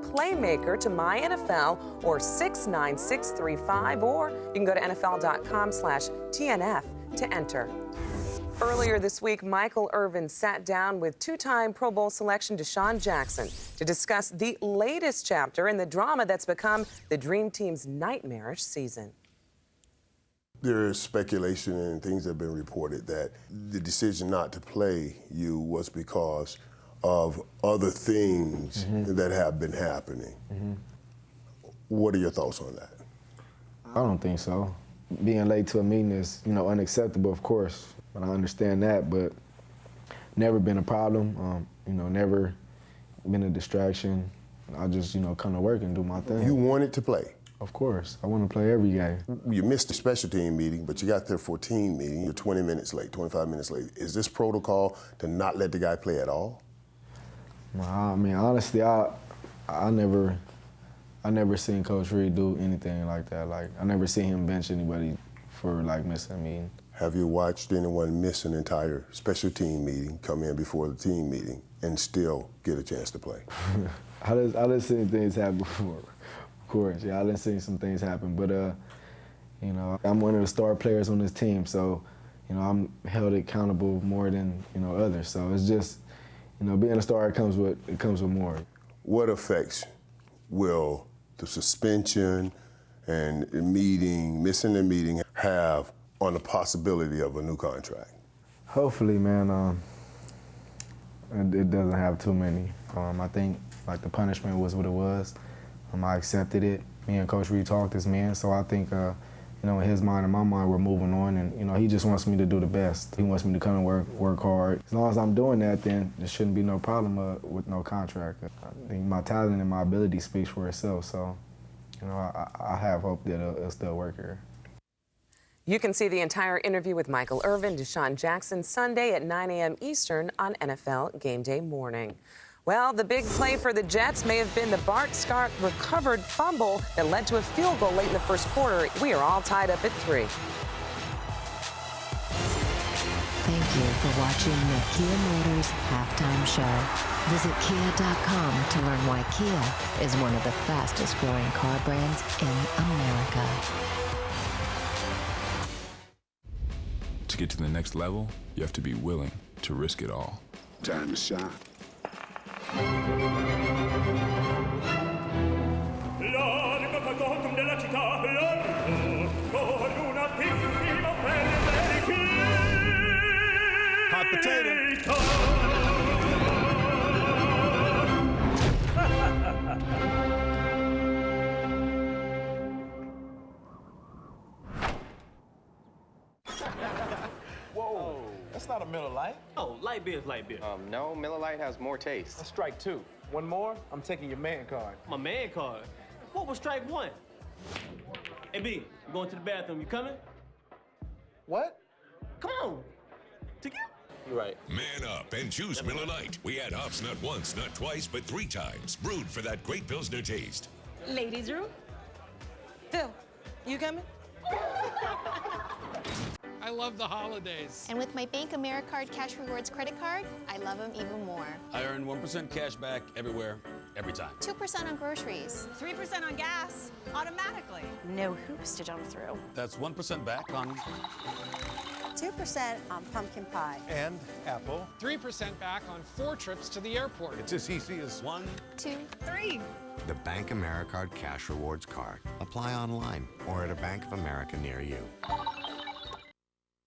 Playmaker to MyNFL or 69635, or you can go to NFL.com/TNF to enter. Earlier this week, Michael Irvin sat down with two-time Pro Bowl selection Deshaun Jackson to discuss the latest chapter in the drama that's become the Dream Team's nightmarish season. There is speculation and things have been reported that the decision not to play you was because of other things that have been happening. What are your thoughts on that? I don't think so. Being late to a meeting is, unacceptable, of course. But I understand that, but never been a problem. Never been a distraction. I just, come to work and do my thing. You wanted to play? Of course. I want to play every game. You missed the special team meeting, but you got there for a team meeting. You're 20 minutes late, 25 minutes late. Is this protocol to not let the guy play at all? I mean, honestly, I never seen Coach Reed do anything like that. Like, I never seen him bench anybody for, missing a meeting. Have you watched anyone miss an entire special team meeting, come in before the team meeting, and still get a chance to play? I done seen things happen before, of course. Yeah, I done seen some things happen, but I'm one of the star players on this team, so I'm held accountable more than others. So it's just being a star comes with more. What effects will the suspension and the meeting, missing the meeting, have on the possibility of a new contract? Hopefully, man, it doesn't have too many. I think the punishment was what it was. I accepted it. Me and Coach Reed talked as men, so I think in his mind and my mind, we're moving on, and he just wants me to do the best. He wants me to come and work hard. As long as I'm doing that, then there shouldn't be no problem with no contract. I think my talent and my ability speaks for itself, so I have hope that it'll still work here. You can see the entire interview with Michael Irvin, Deshaun Jackson, Sunday at 9 a.m. Eastern on NFL Game Day Morning. Well, the big play for the Jets may have been the Bart Scott recovered fumble that led to a field goal late in the first quarter. We are all tied up at 3. Thank you for watching the Kia Motors Halftime Show. Visit Kia.com to learn why Kia is one of the fastest growing car brands in America. To get to the next level, you have to be willing to risk it all. Time to shine. Hot potato. Whoa, that's not a Miller Lite. Oh, light beer is light beer. No, Miller Lite has more taste. That's strike 2. One more, I'm taking your man card. My man card? What was strike 1? Hey, B, I'm going to the bathroom. You coming? What? Come on. Together. You're right. Man up and choose Miller Lite. We add hops not once, not twice, but 3 times. Brewed for that great Pilsner taste. Ladies' room? Phil, you coming? I love the holidays. And with my Bank AmeriCard Cash Rewards credit card, I love them even more. I earn 1% cash back everywhere, every time. 2% on groceries. 3% on gas, automatically. No hoops to jump through. That's 1% back on... 2% on pumpkin pie. And apple. 3% back on 4 trips to the airport. It's as easy as 1, 2, 3. The Bank AmeriCard Cash Rewards card. Apply online or at a Bank of America near you.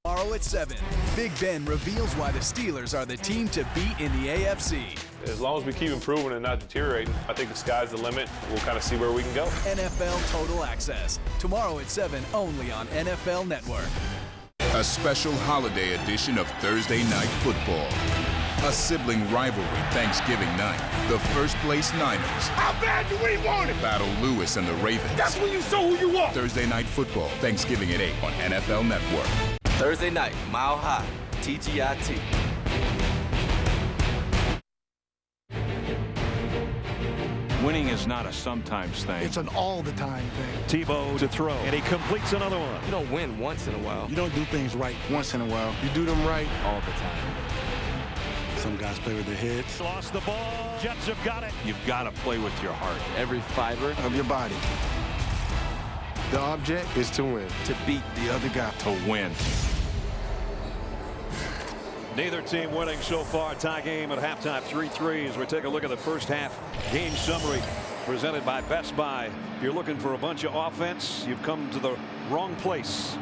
Tomorrow at 7, Big Ben reveals why the Steelers are the team to beat in the AFC. As long as we keep improving and not deteriorating, I think the sky's the limit. We'll kind of see where we can go. NFL Total Access. Tomorrow at 7, only on NFL Network. A special holiday edition of Thursday Night Football. A sibling rivalry Thanksgiving night. The first place Niners. How bad do we want it? Battle Lewis and the Ravens. That's when you show who you are. Thursday Night Football. Thanksgiving at 8 on NFL Network. Thursday night, Mile High, TGIT. Winning is not a sometimes thing. It's an all-the-time thing. Tebow to throw, and he completes another one. You don't win once in a while. You don't do things right once in a while. You do them right all the time. Some guys play with their heads. Lost the ball. Jets have got it. You've got to play with your heart. Every fiber Of your body. The object is to win. to beat the other guy. To win. Neither team winning so far. Tie game at halftime, 3-3 as we take a look at the first half game summary presented by Best Buy. If you're looking for a bunch of offense, you've come to the wrong place.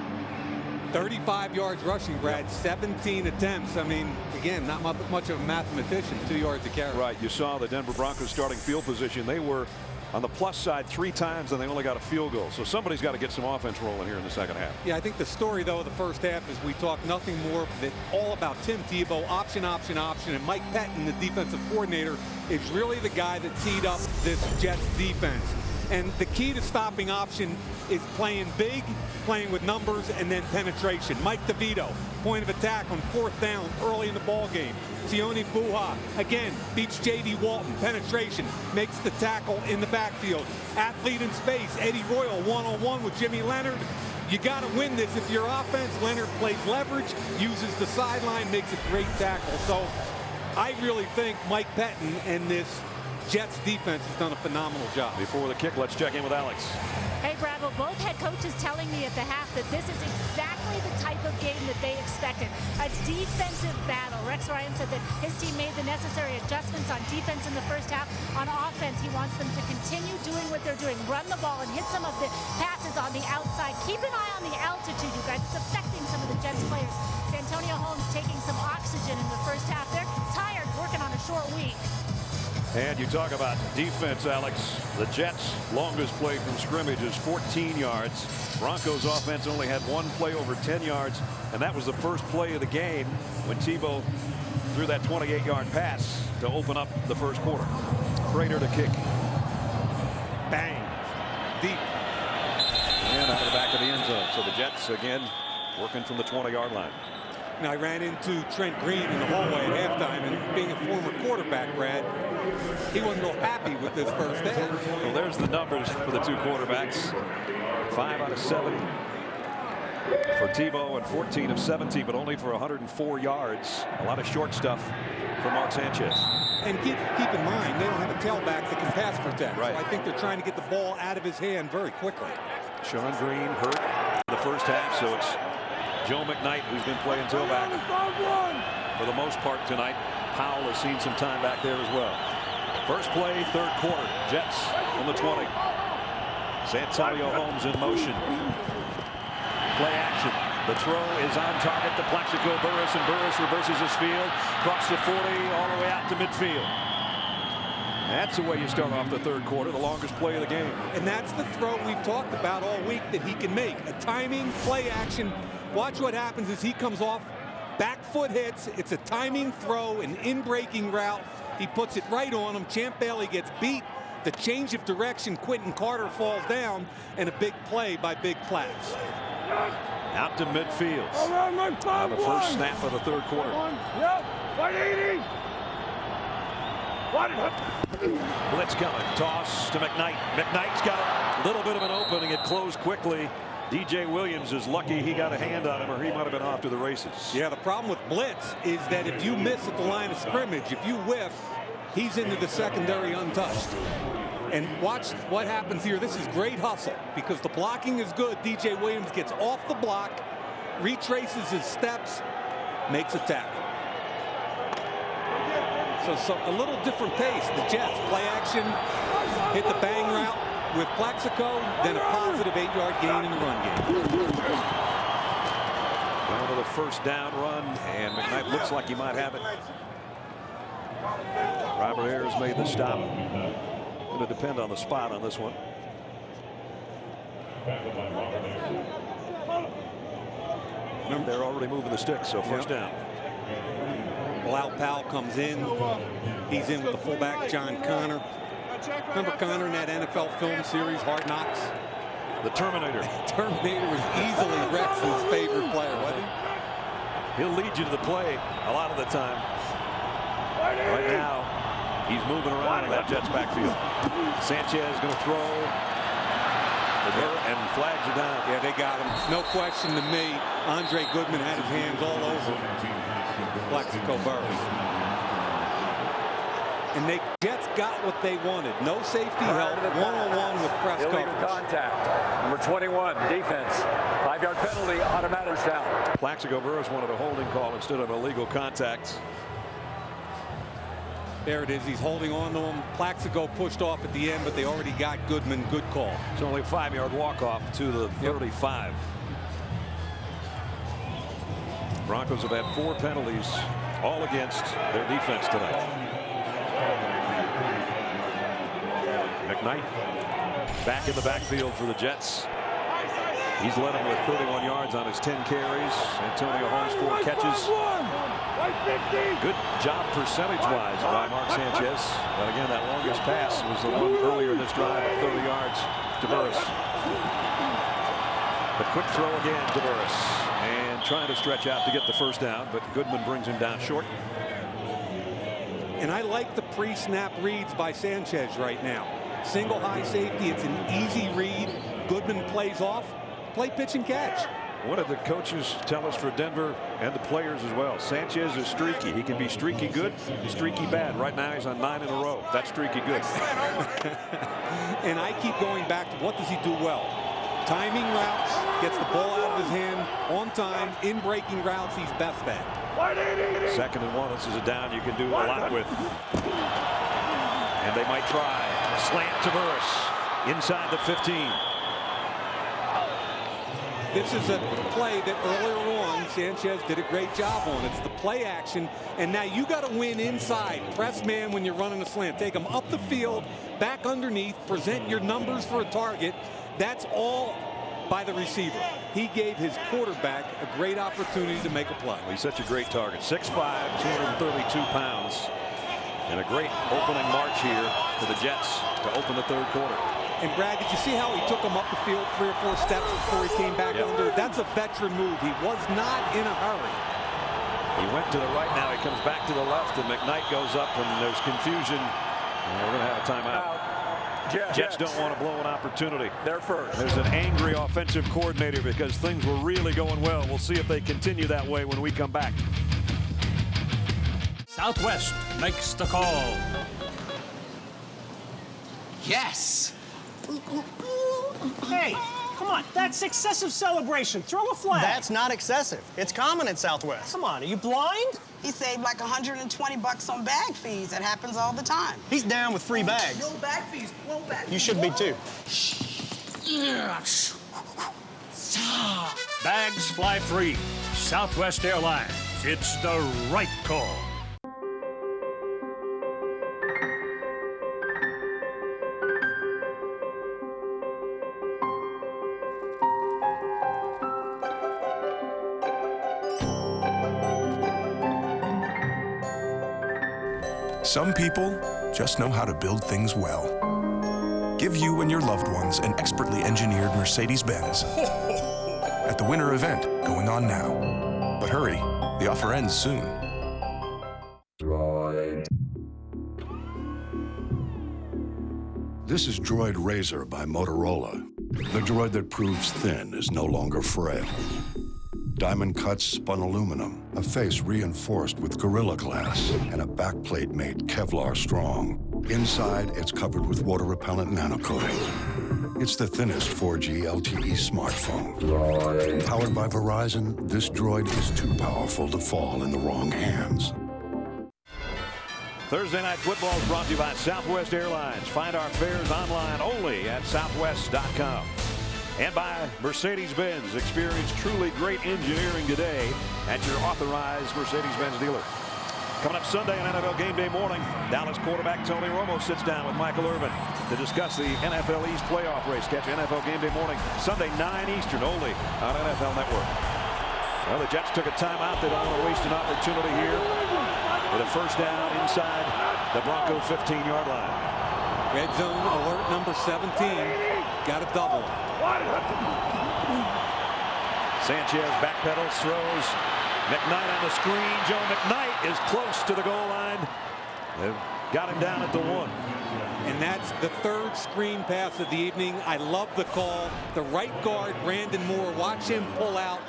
35 yards rushing, Brad, 17 attempts. I mean, again, not much of a mathematician, 2 yards a carry. Right, you saw the Denver Broncos starting field position. They were on the plus side 3 times and they only got a field goal. So somebody's got to get some offense rolling here in the second half. Yeah, I think the story, though, of the first half is we talk nothing more than all about Tim Tebow, option, option, option. And Mike Pettin, the defensive coordinator, is really the guy that teed up this Jets defense. And the key to stopping option is playing big, playing with numbers, and then penetration. Mike DeVito, point of attack on 4th down early in the ball game. Sione Buha, again, beats J.D. Walton. Penetration, makes the tackle in the backfield. Athlete in space, Eddie Royal, one-on-one with Jimmy Leonard. You got to win this if your offense. Leonard plays leverage, uses the sideline, makes a great tackle. So I really think Mike Pettin and this Jets defense has done a phenomenal job. Before the kick, let's check in with Alex. Hey, Bravo, both head coaches telling me at the half that this is exactly the type of game that they expected. A defensive battle. Rex Ryan said that his team made the necessary adjustments on defense in the first half. On offense, he wants them to continue doing what they're doing. Run the ball and hit some of the passes on the outside. Keep an eye on the altitude, you guys. It's affecting some of the Jets players. Santonio Holmes taking some oxygen in the first half. They're tired working on a short week. And you talk about defense, Alex. The Jets' longest play from scrimmage is 14 yards. Broncos offense only had 1 play over 10 yards, and that was the first play of the game when Tebow threw that 28-yard pass to open up the first quarter. Prater to kick. Bang. Deep. And out of the back of the end zone. So the Jets, again, working from the 20-yard line. Now, I ran into Trent Green in the hallway at halftime, and being a former quarterback, Brad, he wasn't real happy with this first half. Well, there's the numbers for the 2 quarterbacks. 5 out of 7 for Tebow and 14 of 17, but only for 104 yards. A lot of short stuff for Mark Sanchez. And keep in mind, they don't have a tailback that can pass protect. Right. So I think they're trying to get the ball out of his hand very quickly. Sean Green hurt in the first half, so it's Joe McKnight who's been playing tailback for the most part tonight. Powell has seen some time back there as well. First play, 3rd quarter. Jets from the 20. Santonio Holmes in motion. Play action. The throw is on target to Plaxico Burress, and Burress reverses his field, across the 40, all the way out to midfield. That's the way you start off the 3rd quarter, the longest play of the game. And that's the throw we've talked about all week that he can make. A timing, play action. Watch what happens as he comes off. Back foot hits. It's a timing throw, an in-breaking route. He puts it right on him. Champ Bailey gets beat. The change of direction, Quentin Carter falls down, and a big play by Big Platts. Out to midfield on the first snap of the 3rd quarter. Yep, 180. Blitz coming. Toss to McKnight. McKnight's got a little bit of an opening. It closed quickly. DJ Williams is lucky he got a hand on him, or he might have been off to the races. Yeah, the problem with blitz is that if you miss at the line of scrimmage, if you whiff, he's into the secondary untouched. And watch what happens here. This is great hustle because the blocking is good. DJ Williams gets off the block, retraces his steps, makes a tackle. So a little different pace. The Jets play action, hit the bang route with Plaxico, then a positive 8-yard gain in the run game. Down to the first down run, and McKnight looks like he might have it. Robert Ayers made the stop. Going to depend on the spot on this one. They're already moving the sticks, so first down. Bilal Powell comes in. He's in with the fullback, John Connor. Remember Connor in that NFL film series, Hard Knocks? The Terminator. Terminator was easily Rex's favorite player, wasn't he? He'll lead you to the play a lot of the time. Right now, he's moving around in that Jets backfield. Sanchez going to throw. And flags are down. Yeah, they got him. No question to me. Andre Goodman had his hands all over Plaxico Burress. And the Jets got what they wanted. No safety help, one-on-one with press Illegal coverage. contact. Number 21, defense. 5-yard penalty, automatic down. Plaxico Burress wanted a holding call instead of illegal contact. There it is. He's holding on to him. Plaxico pushed off at the end, but they already got Goodman. Good call. It's only a 5-yard walk-off to the 35. Broncos have had 4 penalties, all against their defense tonight. McKnight back in the backfield for the Jets. He's led them with 31 yards on his 10 carries. Antonio Holmes 4 catches. Good job percentage-wise by Mark Sanchez. But again, that longest pass was the one earlier in this drive at 30 yards to Burress. The quick throw again to Burress. And trying to stretch out to get the first down, but Goodman brings him down short. And I like the pre-snap reads by Sanchez right now. Single high safety. It's an easy read. Goodman plays off. Play pitch and catch. What did the coaches tell us for Denver and the players as well? Sanchez is streaky. He can be streaky good, streaky bad. Right now he's on 9 in a row. That's streaky good. And I keep going back to what does he do well? Timing routes, gets the ball out of his hand on time. In breaking routes, he's best at. 2nd and 1. This is a down you can do a lot with. And they might try. Slant to Burress inside the 15. This is a play that earlier on Sanchez did a great job on. It's the play action, and now you got to win inside. Press man when you're running a slant. Take them up the field, back underneath, present your numbers for a target. That's all by the receiver. He gave his quarterback a great opportunity to make a play. He's such a great target. 6'5", 232 pounds. And a great opening march here for the Jets to open the 3rd quarter. And Brad, did you see how he took him up the field 3 or 4 steps before he came back under? That's a veteran move. He was not in a hurry. He went to the right. Now he comes back to the left, and McKnight goes up, and there's confusion. And we're going to have a timeout. Jets don't want to blow an opportunity. They're first. There's an angry offensive coordinator because things were really going well. We'll see if they continue that way when we come back. Southwest makes the call. Yes. Hey, come on. That's excessive celebration. Throw a flag. That's not excessive. It's common in Southwest. Come on, are you blind? He saved like $120 on bag fees. That happens all the time. He's down with free bags. No bag fees. No bag fees. You should be too. Bags fly free. Southwest Airlines. It's the right call. Some people just know how to build things well. Give you and your loved ones an expertly engineered Mercedes-Benz at the winter event going on now. But hurry, the offer ends soon. This is Droid Razor by Motorola. The droid that proves thin is no longer frail. Diamond cuts spun aluminum, a face reinforced with Gorilla Glass, and a backplate made Kevlar strong. Inside, it's covered with water-repellent nanocoating. It's the thinnest 4G LTE smartphone. Powered by Verizon, this droid is too powerful to fall in the wrong hands. Thursday Night Football is brought to you by Southwest Airlines. Find our fares online only at southwest.com. And by Mercedes-Benz. Experience truly great engineering today at your authorized Mercedes-Benz dealer. Coming up Sunday on NFL Game Day morning, Dallas quarterback Tony Romo sits down with Michael Irvin to discuss the NFL East playoff race. Catch NFL Game Day morning, Sunday 9 Eastern, only on NFL Network. Well, the Jets took a timeout. They don't want to waste an opportunity here with a first down inside the Bronco 15-yard line. Red zone alert number 17. Got a double. Sanchez backpedals, throws. McKnight on the screen. Joe McKnight is close to the goal line. They've got him down at the 1. And that's the 3rd screen pass of the evening. I love the call. The right guard, Brandon Moore, watch him pull out.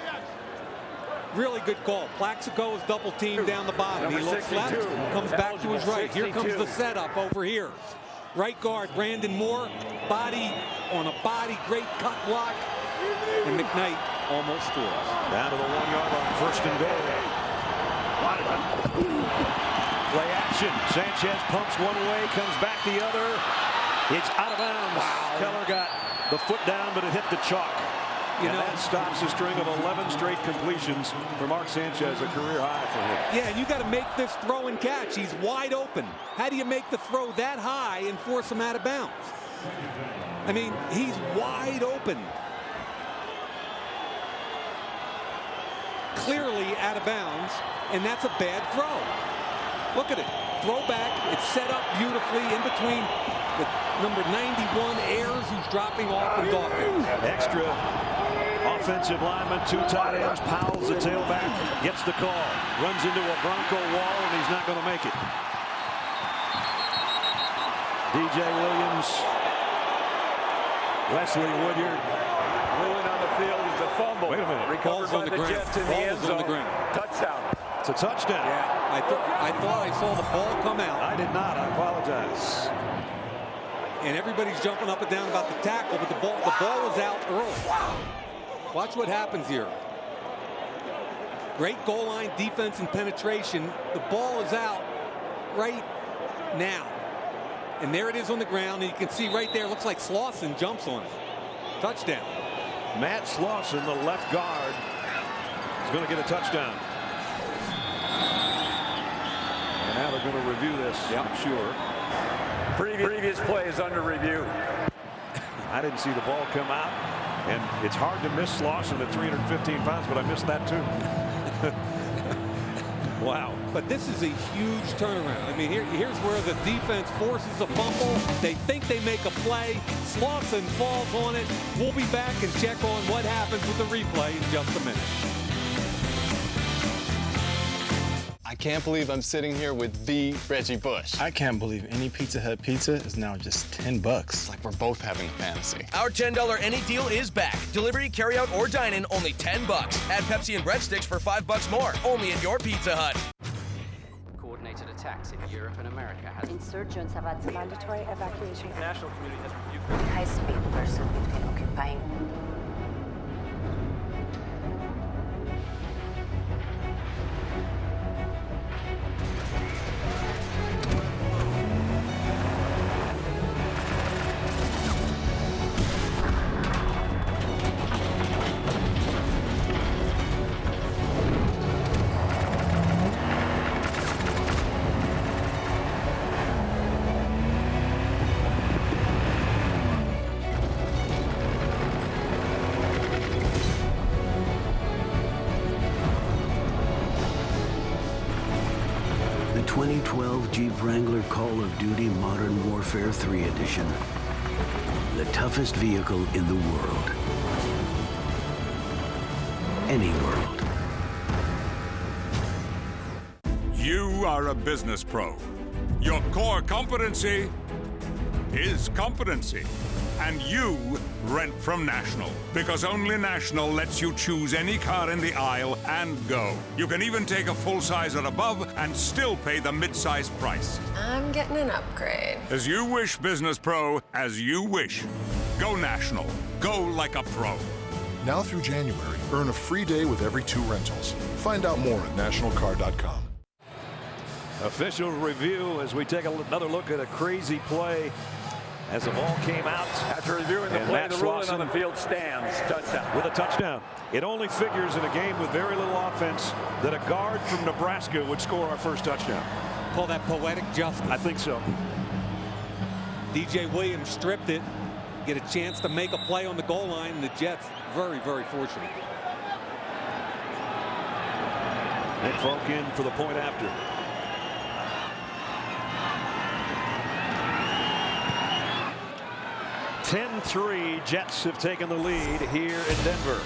Really good call. Plaxico is double teamed down the bottom. He looks left, comes back to his right. Here comes the setup over here. Right guard, Brandon Moore, body on a body, great cut block. And McKnight almost scores. Down to the 1-yard line, first and goal. Play action. Sanchez pumps one way, comes back the other. It's out of bounds. Wow. Keller got the foot down, but it hit the chalk. And that stops a string of 11 straight completions for Mark Sanchez, a career high for him. Yeah, and you got to make this throw and catch. He's wide open. How do you make the throw that high and force him out of bounds? I mean, he's wide open. Clearly out of bounds, and that's a bad throw. Look at it. Throw back. It's set up beautifully in between the number 91 Ayers, who's dropping off, and Dawkins. Extra offensive lineman, 2 tight ends. Powell's the tailback, gets the call, runs into a Bronco wall, and he's not going to make it. DJ Williams, Wesley Woodyard. Ruling on the field is a fumble. Wait a minute. Recovered by the Jets in the end zone. Touchdown. It's a touchdown. Yeah, I thought I saw the ball come out. I did not. I apologize. And everybody's jumping up and down about the tackle, but the ball was out early. Watch what happens here. Great goal line defense and penetration. The ball is out right now. And there it is on the ground, and you can see right there, looks like Slauson jumps on it. Touchdown. Matt Slauson, the left guard, is going to get a touchdown. And now they're going to review this, I'm sure. Previous play is under review. I didn't see the ball come out, and it's hard to miss Slauson at 315 pounds, but I missed that too. Wow. But this is a huge turnaround. I mean, here's where the defense forces a fumble. They think they make a play. Slauson falls on it. We'll be back and check on what happens with the replay in just a minute. I can't believe I'm sitting here with the Reggie Bush. I can't believe any Pizza Hut pizza is now just $10. It's like we're both having a fantasy. Our $10 any deal is back. Delivery, carryout, or dine-in, only $10. Add Pepsi and breadsticks for $5 more. Only at your Pizza Hut. Coordinated attacks in Europe and America. Insurgents have had mandatory evacuation. The national community has reviewed high-speed pursuit between occupying. The 2012 Jeep Wrangler Call of Duty Modern Warfare 3 Edition. The toughest vehicle in the world. Any world. You are a business pro. Your core competency is competency. And you rent from National, because only National lets you choose any car in the aisle and go. You can even take a full size or above and still pay the mid-size price. I'm getting an upgrade. As you wish, business pro, as you wish. Go National. Go like a pro. Now through January, earn a free day with every 2 rentals. Find out more at nationalcar.com. Official review as we take another look at a crazy play as the ball came out. After reviewing the play, the ruling on the field stands. Touchdown. With a touchdown. It only figures in a game with very little offense that a guard from Nebraska would score our first touchdown. Call that poetic justice. I think so. DJ Williams stripped it. Get a chance to make a play on the goal line, and the Jets very, very fortunate. Nick Folk in for the point after. (10-3) Jets have taken the lead here in Denver.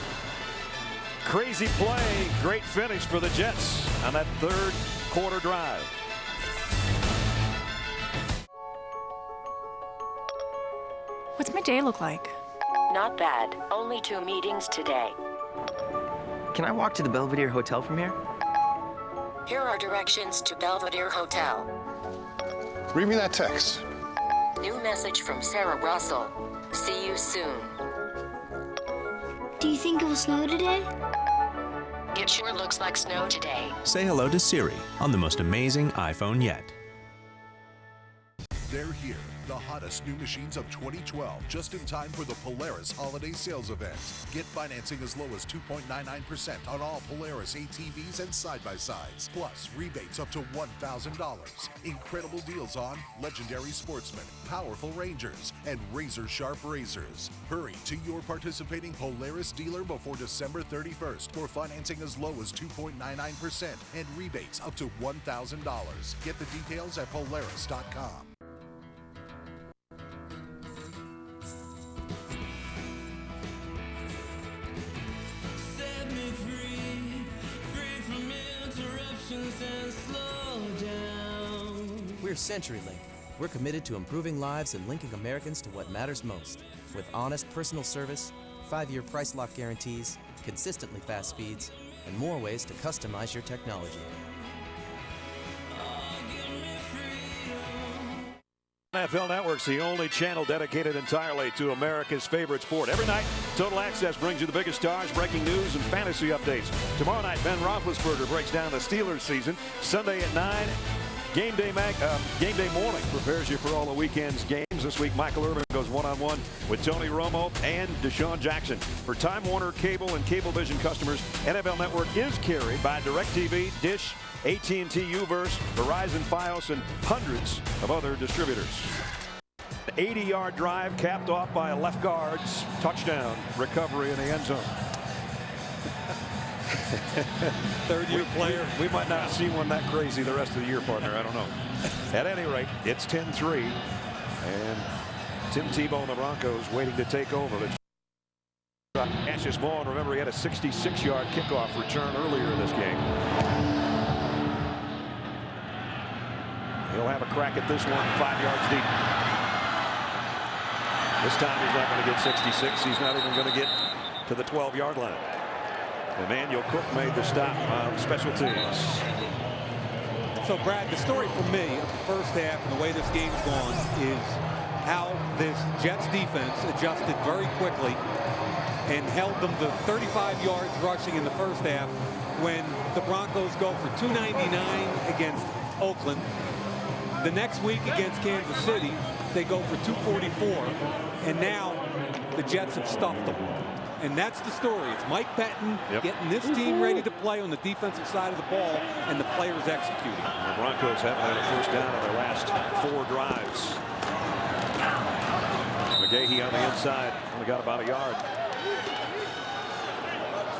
Crazy play, great finish for the Jets on that third quarter drive. What's my day look like? Not bad. Only 2 meetings today. Can I walk to the Belvedere Hotel from here? Here are directions to Belvedere Hotel. Read me that text. New message from Sarah Russell. See you soon. Do you think it will snow today? It sure looks like snow today. Say hello to Siri on the most amazing iPhone yet. They're here, the hottest new machines of 2012, just in time for the Polaris Holiday Sales Event. Get financing as low as 2.99% on all Polaris ATVs and side-by-sides, plus rebates up to $1,000. Incredible deals on legendary Sportsmen, powerful Rangers, and razor-sharp razors. Hurry to your participating Polaris dealer before December 31st for financing as low as 2.99% and rebates up to $1,000. Get the details at Polaris.com. We're CenturyLink. We're committed to improving lives and linking Americans to what matters most. With honest personal service, 5-year price lock guarantees, consistently fast speeds, and more ways to customize your technology. NFL Network's the only channel dedicated entirely to America's favorite sport. Every night, Total Access brings you the biggest stars, breaking news, and fantasy updates. Tomorrow night, Ben Roethlisberger breaks down the Steelers season. Sunday at 9, Game Day Morning prepares you for all the weekend's games. This week, Michael Irvin goes one-on-one with Tony Romo and Deshaun Jackson. For Time Warner Cable and Cablevision customers, NFL Network is carried by DirecTV, Dish, AT&T UVerse, Verizon Fios, and hundreds of other distributors. 80-yard drive capped off by a left guard's touchdown recovery in the end zone. Third-year player. We might not see one that crazy the rest of the year, partner. I don't know. At any rate, it's 10-3, and Tim Tebow and the Broncos waiting to take over. Cassius Vaughn, remember, he had a 66-yard kickoff return earlier in this game. He'll have a crack at this one, 5 yards deep. This time he's not going to get 66. He's not even going to get to the 12-yard line. Emmanuel Cook made the stop on special teams. So, Brad, the story for me of the first half and the way this game's gone is how this Jets defense adjusted very quickly and held them to 35 yards rushing in the first half when the Broncos go for 299 against Oakland. The next week against Kansas City, they go for 244, and now the Jets have stuffed them. And that's the story. It's Mike Pettin getting this team ready to play on the defensive side of the ball, and the players executing. The Broncos haven't had a first down on their last 4 drives. McGahee on the inside, only got about a yard.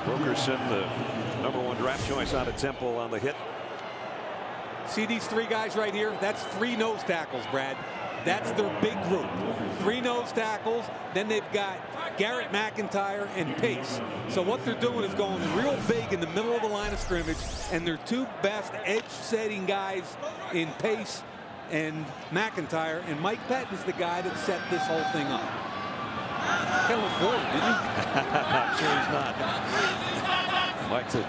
Wilkerson, the #1 draft choice out of Temple, on the hit. See these 3 guys right here? That's 3 nose tackles, Brad. That's their big group. 3 nose tackles. Then they've got Garrett McIntyre and Pace. So what they're doing is going real big in the middle of the line of scrimmage, and their 2 best edge-setting guys in Pace and McIntyre. And Mike Pettin's the guy that set this whole thing up. Kind of looked bored, didn't he? I'm sure he's not. Mike's a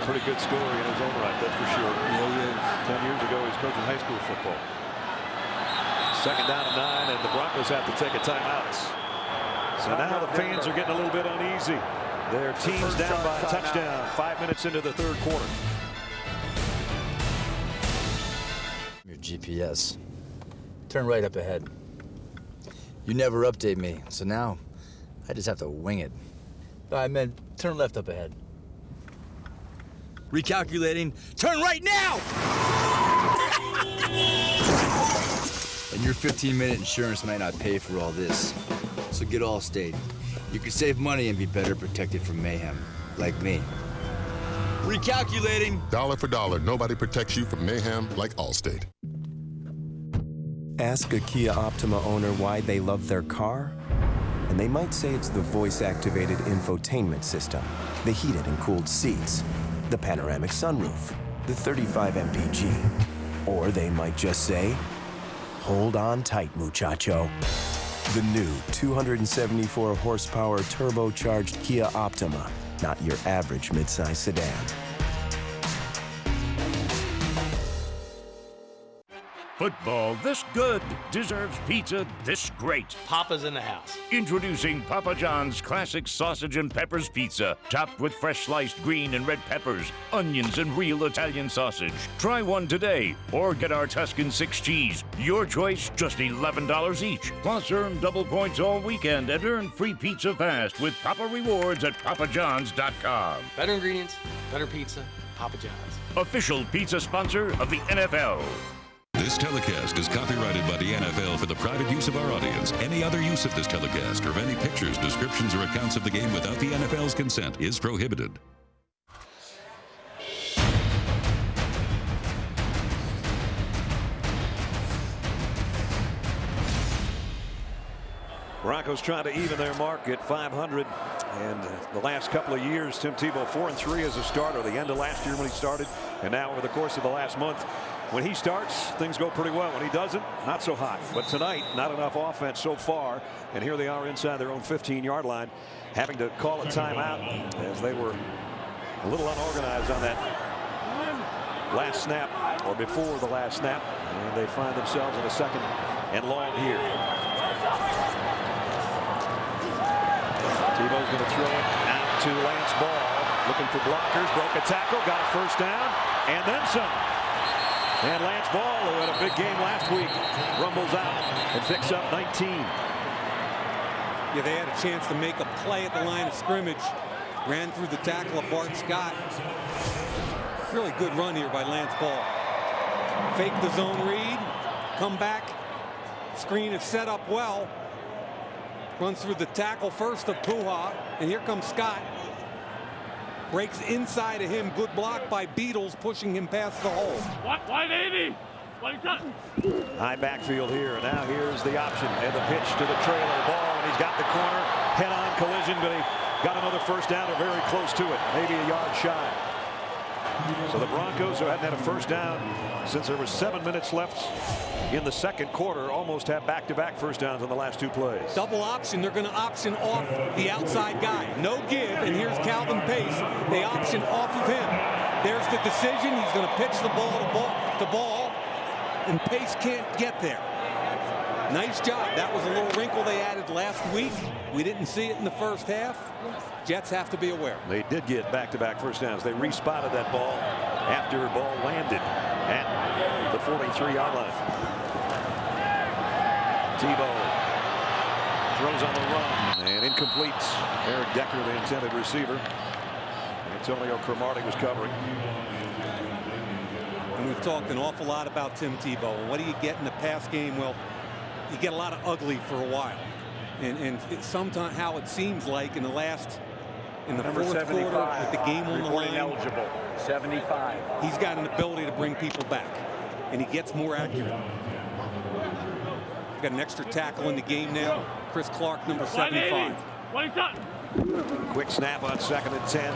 pretty good scorer in his own right, that's for sure. Yeah, he is. 10 years ago, he was coaching high school football. Second down and 9, and the Broncos have to take a timeout. So now the fans are getting a little bit uneasy. Their team's down by a touchdown 5 minutes into the third quarter. Your GPS. Turn right up ahead. You never update me, so now I just have to wing it. I meant turn left up ahead. Recalculating. Turn right now! And your 15-minute insurance might not pay for all this. So get Allstate. You can save money and be better protected from mayhem, like me. Recalculating. Dollar for dollar, nobody protects you from mayhem like Allstate. Ask a Kia Optima owner why they love their car, and they might say it's the voice-activated infotainment system, the heated and cooled seats, the panoramic sunroof, the 35 mpg. Or they might just say, hold on tight, muchacho. The new 274 horsepower turbocharged Kia Optima. not your average midsize sedan. Football this good deserves pizza this great. Papa's in the house. Introducing Papa John's Classic Sausage and Peppers Pizza, topped with fresh sliced green and red peppers, onions, and real Italian sausage. Try one today, or get our Tuscan 6 cheese. Your choice, just $11 each. Plus, earn double points all weekend and earn free pizza fast with Papa Rewards at papajohns.com. Better ingredients, better pizza, Papa John's. Official pizza sponsor of the NFL. This telecast is copyrighted by the NFL for the private use of our audience. Any other use of this telecast or of any pictures, descriptions, or accounts of the game without the NFL's consent is prohibited. Broncos trying to even their mark at 500. And the last couple of years, Tim Tebow 4-3 as a starter. The end of last year when he started, and now over the course of the last month. When he starts, things go pretty well. When he doesn't, not so hot. But tonight, not enough offense so far. And here they are inside their own 15-yard line, having to call a timeout as they were a little unorganized on that last snap, or before the last snap. And they find themselves in a 2nd and long here. Tebow's going to throw it out to Lance Ball. Looking for blockers. Broke a tackle. Got a first down. And then some. And Lance Ball, who had a big game last week, rumbles out and picks up 19. Yeah, they had a chance to make a play at the line of scrimmage. Ran through the tackle of Bart Scott. Really good run here by Lance Ball. Fake the zone read. Come back. Screen is set up well. Runs through the tackle first of Puha. And here comes Scott. Breaks inside of him. Good block by Beatles, pushing him past the hole. Why, baby? High backfield here. And now here's the option. And the pitch to the trailer. Ball. And he's got the corner. Head-on collision. But he got another first down or very close to it. Maybe a yard shy. So the Broncos, who hadn't had a first down since there was 7 minutes left in the second quarter, almost have back-to-back first downs on the last 2 plays. Double option. They're going to option off the outside guy. No give. And here's Calvin Pace. They option off of him. There's the decision. He's going to pitch the ball. And Pace can't get there. Nice job. That was a little wrinkle they added last week. We didn't see it in the first half. Jets have to be aware. They did get back-to-back first downs. They respotted that ball after the ball landed at the 43-yard line. Tebow throws on the run and incomplete. Eric Decker, the intended receiver. Antonio Cromartie was covering. And we've talked an awful lot about Tim Tebow. And what do you get in the pass game? Well, you get a lot of ugly for a while. And sometimes how it seems like in the Number fourth 75, quarter with the game on the line. eligible. 75. He's got an ability to bring people back. And he gets more accurate. We've got an extra tackle in the game now. Chris Clark, number 75. Quick snap on 2nd and 10.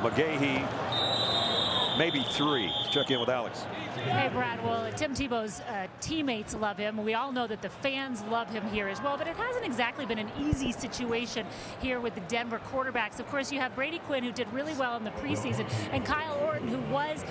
McGahee, maybe 3. Check in with Alex. Hey, Brad. Well, Tim Tebow's teammates love him. We all know that the fans love him here as well, but it hasn't exactly been an easy situation here with the Denver quarterbacks. Of course, you have Brady Quinn, who did really well in the preseason, and Kyle Orton, who was